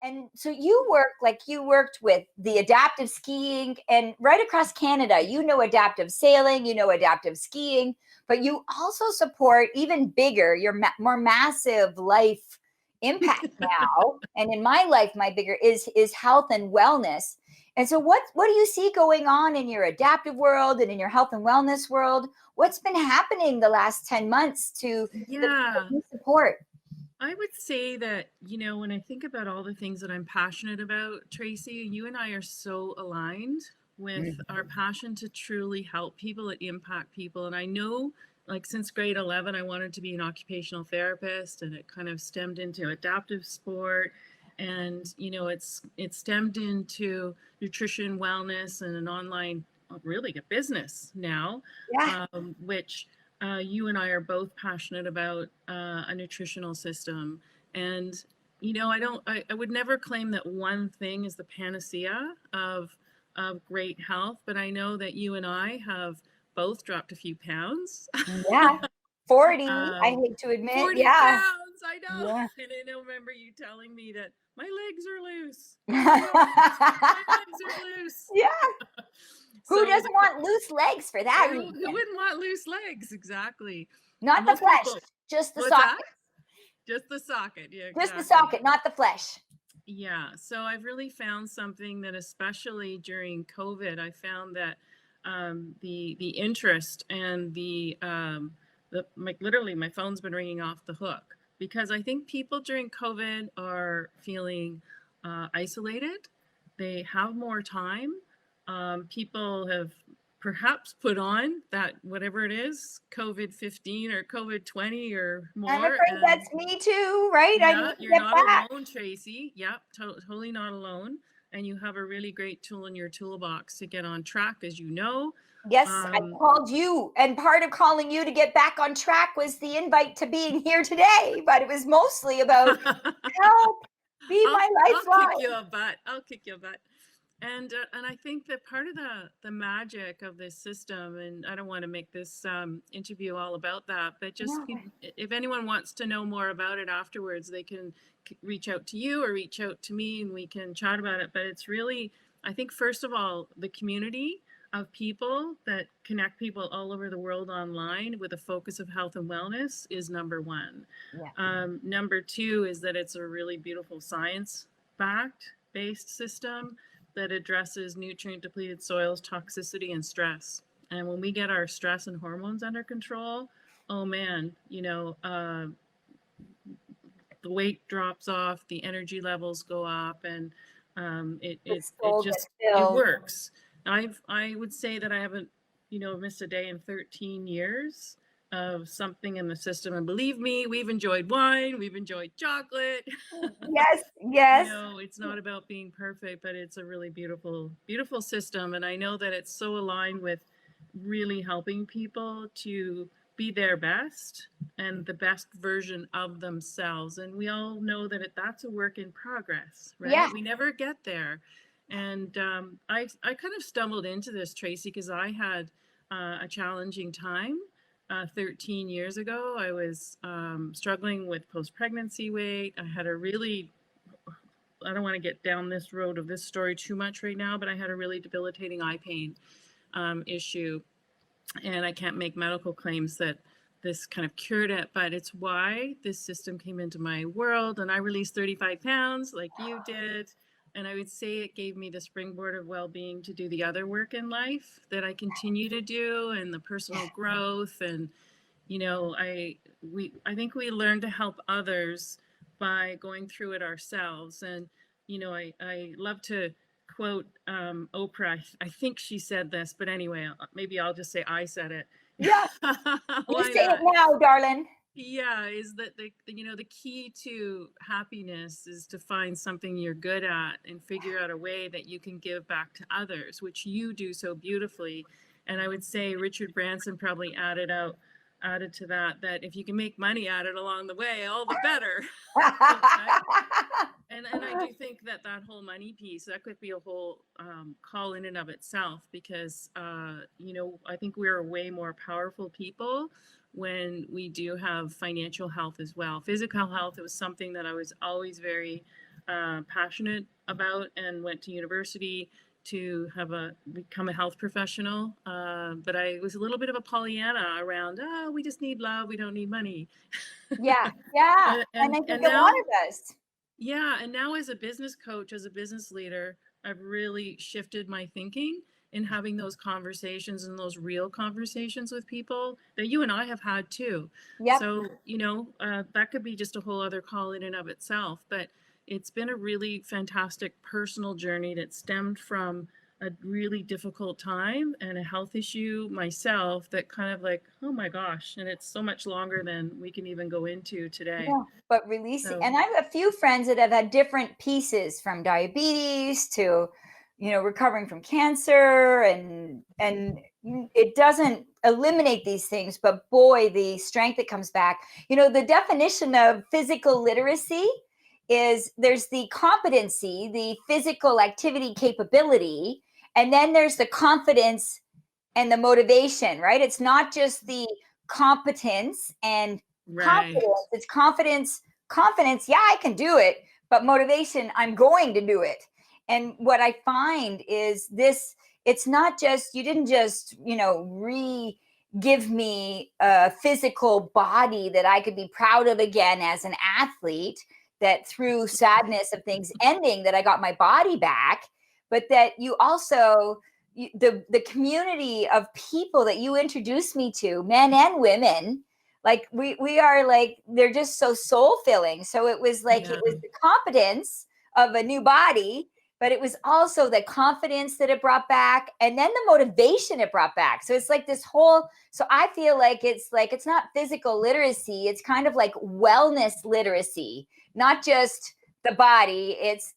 And so you worked with the adaptive skiing and right across Canada, adaptive sailing, adaptive skiing, but you also support even bigger, your more massive life impact now. And in my life, my bigger is health and wellness. And so what do you see going on in your adaptive world and in your health and wellness world? What's been happening the last 10 months to the support? I would say that, when I think about all the things that I'm passionate about, Tracy, you and I are so aligned with our passion to truly help people and impact people. And I know, like, since grade 11, I wanted to be an occupational therapist, and it kind of stemmed into adaptive sport. And, it's stemmed into nutrition, wellness, and an online, really a business now, which you and I are both passionate about a nutritional system. And, I would never claim that one thing is the panacea of great health, but I know that you and I have both dropped a few pounds. Yeah. 40, I hate to admit. 40 Yeah. pounds, I know. Yeah. And I remember you telling me that my legs are loose. My legs are loose. Yeah. Who doesn't want loose legs for that Who reason? wouldn't want loose legs? Exactly. Not the flesh, just the socket. Just the socket, yeah, Just the exactly. socket, not the flesh. Yeah, so I've really found something that, especially during COVID, I found that the interest and literally my phone's been ringing off the hook, because I think people during COVID are feeling isolated. They have more time. People have perhaps put on that, whatever it is, COVID-15 or COVID-20 or more. I'm afraid that's me too, right? Yeah, you're not alone, Tracy. Yep, totally not alone. And you have a really great tool in your toolbox to get on track, as you know. Yes, I called you, and part of calling you to get back on track was the invite to being here today, but it was mostly about help, be my lifeline. I'll kick your butt. And I think that part of the magic of this system, and I don't want to make this interview all about that, but just if anyone wants to know more about it afterwards, they can reach out to you or reach out to me, and we can chat about it. But it's really, I think, first of all, the community of people that connect people all over the world online with a focus of health and wellness is number one. Yeah. Number two is that it's a really beautiful science-backed based system that addresses nutrient depleted soils, toxicity, and stress. And when we get our stress and hormones under control, oh man, the weight drops off, the energy levels go up, and it works. I would say that I haven't, missed a day in 13 years of something in the system. And believe me, we've enjoyed wine, we've enjoyed chocolate. Yes. It's not about being perfect, but it's a really beautiful, beautiful system. And I know that it's so aligned with really helping people to be their best and the best version of themselves. And we all know that that's a work in progress, right? Yeah. We never get there. And I kind of stumbled into this, Tracy, because I had a challenging time. 13 years ago, I was struggling with post-pregnancy weight. I had I don't want to get down this road of this story too much right now, but I had a really debilitating eye pain issue. And I can't make medical claims that this kind of cured it, but it's why this system came into my world. And I released 35 pounds like you did. And I would say it gave me the springboard of well-being to do the other work in life that I continue to do, and the personal growth. And, I think we learn to help others by going through it ourselves. And, I love to quote Oprah. I think she said this, but anyway, maybe I'll just say I said it. Yeah. You say it now, darling. Yeah, is that the key to happiness is to find something you're good at and figure out a way that you can give back to others, which you do so beautifully. And I would say Richard Branson probably added to that if you can make money at it along the way, all the better. And I do think that whole money piece, that could be a whole call in and of itself, because I think we're way more powerful people when we do have financial health as well. Physical health, it was something that I was always very passionate about and went to university to become a health professional. But I was a little bit of a Pollyanna around, oh, we just need love, we don't need money. Yeah. Yeah. And I And think a lot now, of us. yeah, and now as a business coach, as a business leader, I've really shifted my thinking in having those conversations and those real conversations with people that you and I have had too. Yep. So, that could be just a whole other call in and of itself, but it's been a really fantastic personal journey that stemmed from a really difficult time and a health issue myself that kind of like, oh my gosh, and it's so much longer than we can even go into today. Yeah, but releasing, So, and I have a few friends that have had different pieces, from diabetes to, recovering from cancer, and it doesn't eliminate these things, but boy, the strength that comes back. The definition of physical literacy is, there's the competency, the physical activity capability, and then there's the confidence and the motivation, right? It's not just the competence and right. confidence. It's confidence. Yeah, I can do it. But motivation, I'm going to do it. And what I find is this, it's not just, you didn't just, give me a physical body that I could be proud of again as an athlete, that through sadness of things ending, that I got my body back, but that you also, the community of people that you introduced me to, men and women, like we are like, they're just so soul filling. So it was like, it was the competence of a new body, but it was also the confidence that it brought back, and then the motivation it brought back. So it's like this whole, so I feel like it's not physical literacy, it's kind of like wellness literacy, not just the body. It's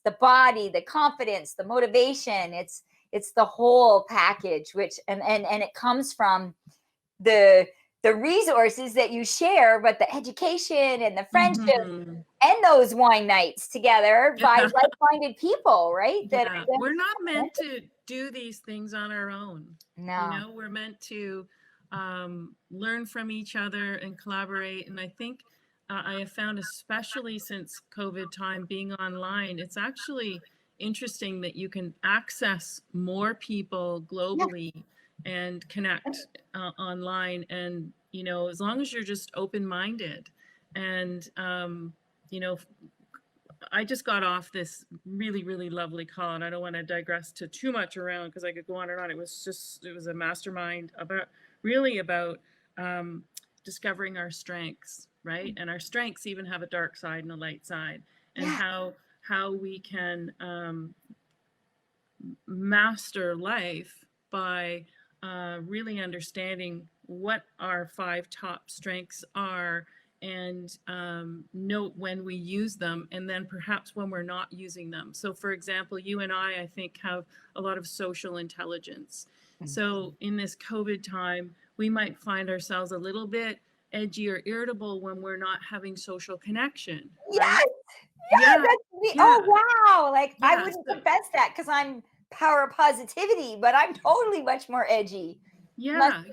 the body, the confidence, the motivation. It's the whole package, which and it comes from the resources that you share, but the education and the friendship and those wine nights together by like-minded people, right? Yeah. We're not meant to do these things on our own. No. We're meant to learn from each other and collaborate. And I think I have found, especially since COVID time, being online, it's actually interesting that you can access more people globally and connect online. And, as long as you're just open-minded. And, I just got off this really, really lovely call, and I don't want to digress to too much around, because I could go on and on. It was a mastermind about discovering our strengths, right? And our strengths even have a dark side and a light side, and how we can master life by really understanding what our 5 top strengths are, and note when we use them, and then perhaps when we're not using them. So for example, you and I think, have a lot of social intelligence. So in this COVID time, we might find ourselves a little bit edgy or irritable when we're not having social connection. Yes. Right? Yeah. That's me. Yeah. Oh, wow. Like, I wouldn't confess that, because I'm power positivity, but I'm totally much more edgy. Yeah.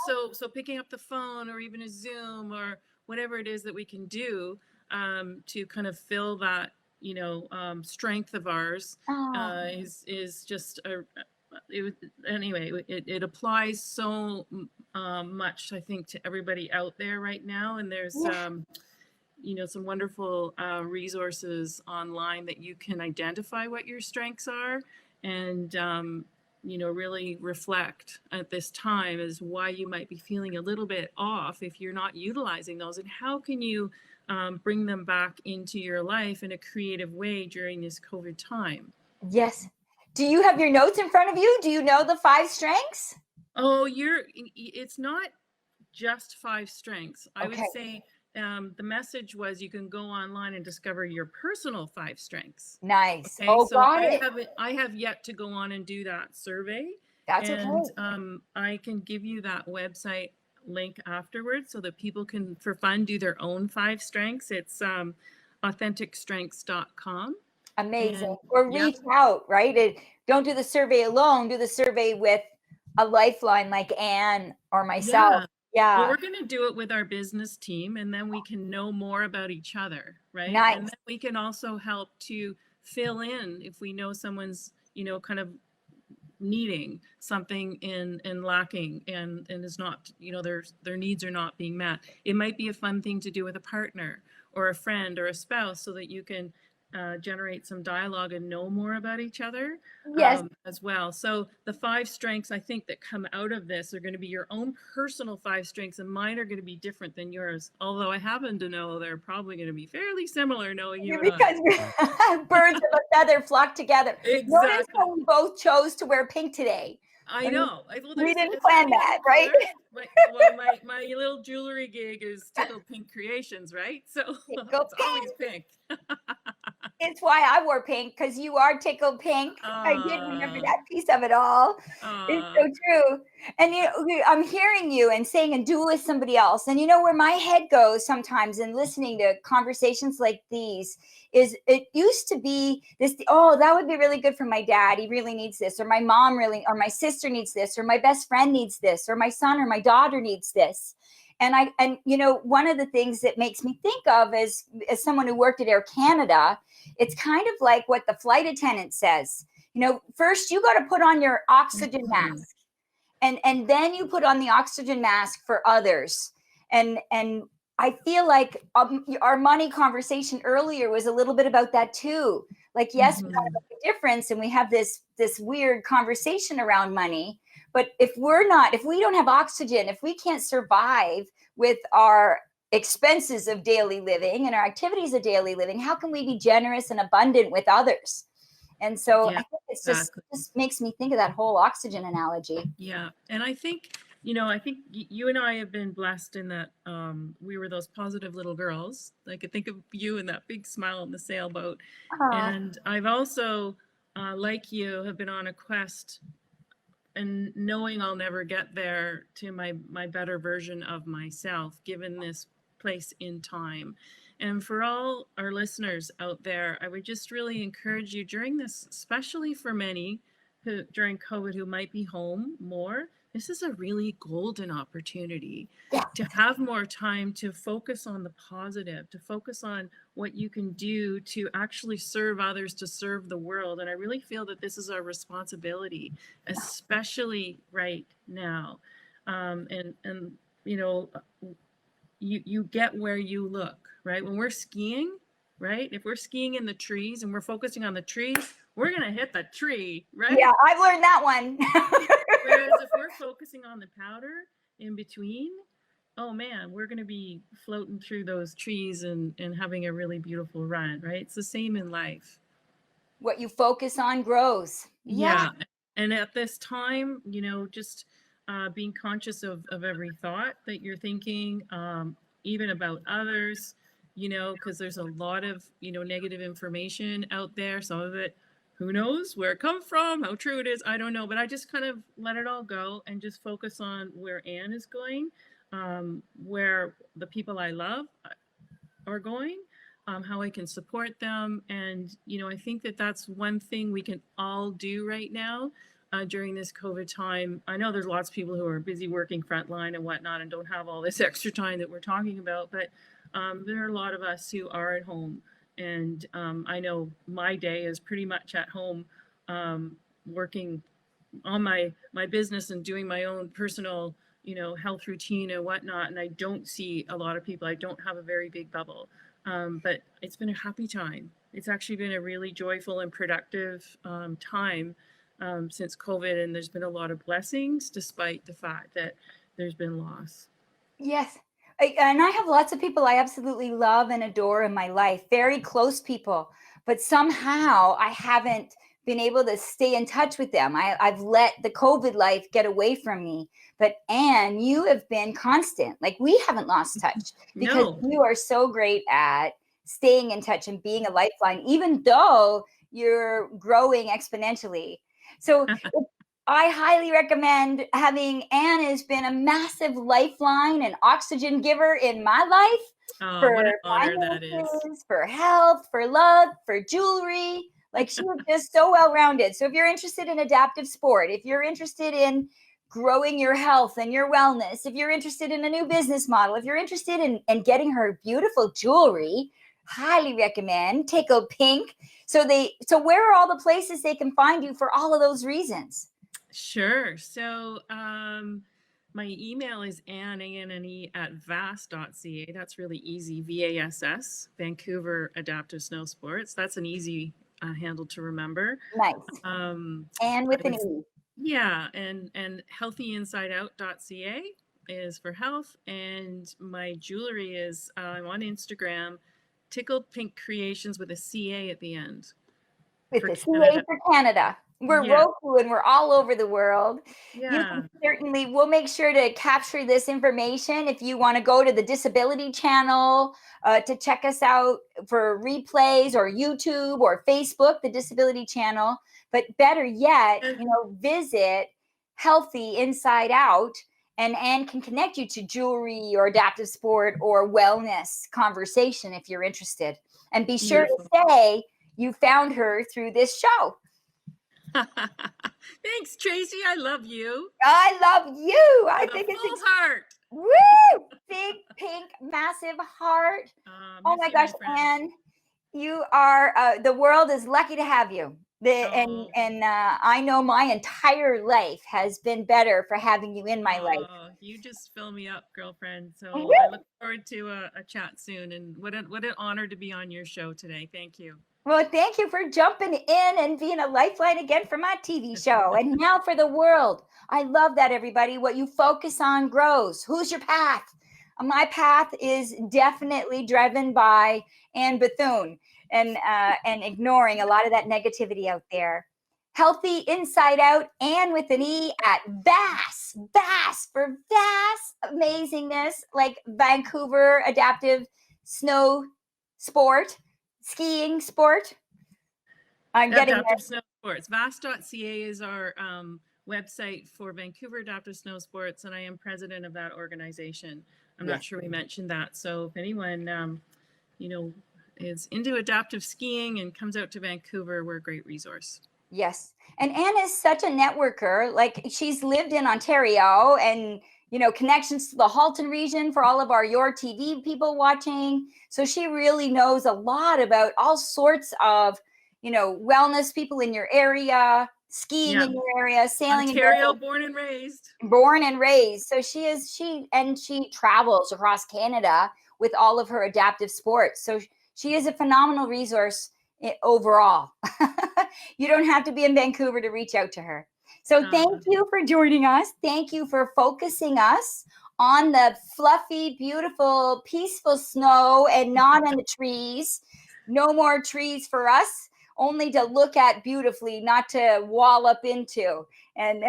So picking up the phone, or even a Zoom, or whatever it is that we can do to kind of fill that, strength of ours is just it applies so much, I think, to everybody out there right now. And there's some wonderful resources online that you can identify what your strengths are, and really reflect at this time as why you might be feeling a little bit off if you're not utilizing those, and how can you bring them back into your life in a creative way during this COVID time. Yes. Do you have your notes in front of you? Do you know the 5 strengths? Oh, it's not just 5 strengths. I would say the message was, you can go online and discover your personal 5 strengths. Nice. Okay, Oh, so got it. I have yet to go on and do that survey. That's and okay. I can give you that website link afterwards, so that people can, for fun, do their own 5 strengths. It's authenticstrengths.com. Amazing. Or reach out, right? Don't do the survey alone. Do the survey with a lifeline like Anne or myself. Well, Yeah. we're going to do it with our business team, and then we can know more about each other, right? And Nice. then we can also help to fill in if we know someone's, kind of needing something and lacking and is not, their needs are not being met. It might be a fun thing to do with a partner or a friend or a spouse so that you can generate some dialogue and know more about each other Yes. as well. So the 5 strengths I think that come out of this are going to be your own personal 5 strengths, and mine are going to be different than yours. Although I happen to know they're probably going to be fairly similar, knowing you and I. Because birds of a feather flock together. Notice Exactly. how we both chose to wear pink today. I know. Well, We there's didn't is there plan any other that, right? color? My little jewelry gig is Tickled Pink Creations, right? So Go it's always pink. pink. It's why I wore pink, because you are tickled pink. I did remember that piece of it all. It's Uh, so true. And I'm hearing you and saying and do with somebody else. And where my head goes sometimes in listening to conversations like these is it used to be this, oh, that would be really good for my dad. He really needs this, or my mom really, or my sister needs this, or my best friend needs this, or my son or my daughter needs this. And one of the things that makes me think of as someone who worked at Air Canada, it's kind of like what the flight attendant says. First you got to put on your oxygen mask, and then you put on the oxygen mask for others. And I feel like our money conversation earlier was a little bit about that too. Like, yes, we got to make a difference, and we have this weird conversation around money. But if we don't have oxygen, if we can't survive with our expenses of daily living and our activities of daily living, how can we be generous and abundant with others? And so I think it's exactly. just makes me think of that whole oxygen analogy. Yeah. And I think you and I have been blessed in that we were those positive little girls. I could think of you and that big smile on the sailboat. And I've also, like you, have been on a quest and knowing I'll never get there to my better version of myself, given this place in time. And for all our listeners out there, I would just really encourage you during this, especially for many who during COVID who might be home more, this is a really golden opportunity to have more time to focus on the positive, to focus on what you can do to actually serve others, to serve the world. And I really feel that this is our responsibility, especially right now. And you get where you look, right? When we're skiing, right? If we're skiing in the trees and we're focusing on the trees, we're going to hit the tree, right? Yeah, I've learned that one. Whereas if we're focusing on the powder in between, oh man, we're going to be floating through those trees and having a really beautiful ride, right? It's the same in life. What you focus on grows. Yeah. And at this time, just being conscious of every thought that you're thinking, even about others, because there's a lot of, negative information out there. Some of it, who knows where it comes from, how true it is, I don't know. But I just kind of let it all go and just focus on where Anne is going, where the people I love are going, how I can support them. And, I think that that's one thing we can all do right now during this COVID time. I know there's lots of people who are busy working frontline and whatnot and don't have all this extra time that we're talking about, but there are a lot of us who are at home. And I know my day is pretty much at home, working on my business and doing my own personal, health routine and whatnot. And I don't see a lot of people. I don't have a very big bubble. But it's been a happy time. It's actually been a really joyful and productive time since COVID, and there's been a lot of blessings despite the fact that there's been loss. Yes. And I have lots of people I absolutely love and adore in my life, very close people, but somehow I haven't been able to stay in touch with them. I've let the COVID life get away from me. But Anne, you have been constant. Like, we haven't lost touch because you are so great at staying in touch and being a lifeline, even though you're growing exponentially. So I highly recommend having Anne has been a massive lifeline and oxygen giver in my life for what an honor that finances, for health, for love, for jewelry. Like, she was just so well-rounded. So if you're interested in adaptive sport, if you're interested in growing your health and your wellness, if you're interested in a new business model, if you're interested in getting her beautiful jewelry, highly recommend Tickle Pink. So where are all the places they can find you for all of those reasons? Sure. So my email is Anne at vass.ca. That's really easy. VASS, Vancouver Adaptive Snow Sports. That's an easy handle to remember. Nice. And with an E. Yeah, and healthyinsideout.ca is for health, and my jewelry is I'm on Instagram, Tickled Pink Creations with a CA at the end. With the CA for Canada. We're Roku and we're all over the world. Yeah. You can certainly, we'll make sure to capture this information if you want to go to the Disability Channel to check us out for replays, or YouTube or Facebook, the Disability Channel. But better yet, visit Healthy Inside Out, and Anne can connect you to jewelry or adaptive sport or wellness conversation if you're interested. And be sure to say you found her through this show. Thanks, Tracy. I love you. I love you. I think it's full heart. Woo! Big, pink, massive heart. Oh my gosh, Anne, you are, the world is lucky to have you. I know my entire life has been better for having you in my life. You just fill me up, girlfriend. So I look forward to a chat soon. And what an honor to be on your show today. Thank you. Well, thank you for jumping in and being a lifeline again for my TV show. And now for the world. I love that, everybody. What you focus on grows. Who's your path? My path is definitely driven by Anne Bethune and ignoring a lot of that negativity out there. Healthy Inside Out, and with an E at VASS. VASS for vast amazingness, like Vancouver Adaptive Snow Sport. Skiing sport. I'm getting Adaptive Snow Sports. VASS.ca is our website for Vancouver Adaptive Snow Sports, and I am president of that organization. I'm not sure we mentioned that. So if anyone, is into adaptive skiing and comes out to Vancouver, we're a great resource. Yes. And Anne is such a networker. Like, she's lived in Ontario and connections to the Halton region for all of our Your TV people watching. So she really knows a lot about all sorts of, wellness people in your area, skiing in your area, sailing Ontario, born and raised. Born and raised. So she travels across Canada with all of her adaptive sports. So she is a phenomenal resource overall. You don't have to be in Vancouver to reach out to her. So thank you for joining us. Thank you for focusing us on the fluffy, beautiful, peaceful snow and not on the trees. No more trees for us, only to look at beautifully, not to wallop into. And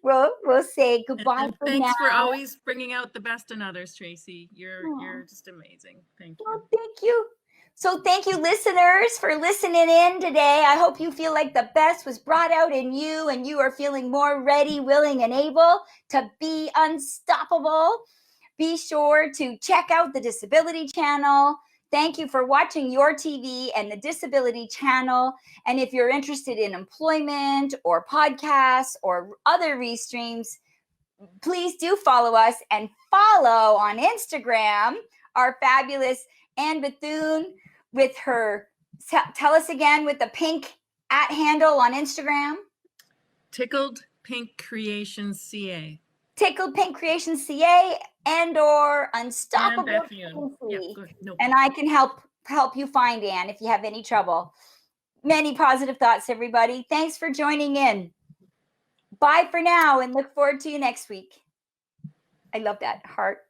we'll say goodbye for now. Thanks for always bringing out the best in others, Tracy. You're just amazing. Thank you. Well, thank you. So thank you, listeners, for listening in today. I hope you feel like the best was brought out in you and you are feeling more ready, willing, and able to be unstoppable. Be sure to check out the Disability Channel. Thank you for watching Your TV and the Disability Channel. And if you're interested in employment or podcasts or other restreams, please do follow us, and follow on Instagram our fabulous Anne Bethune with her, tell us again, with the pink @ handle on Instagram. Tickled Pink Creations CA. Tickled Pink Creations CA and/or Unstoppable. And I can help you find Anne if you have any trouble. Many positive thoughts, everybody. Thanks for joining in. Bye for now, and look forward to you next week. I love that heart.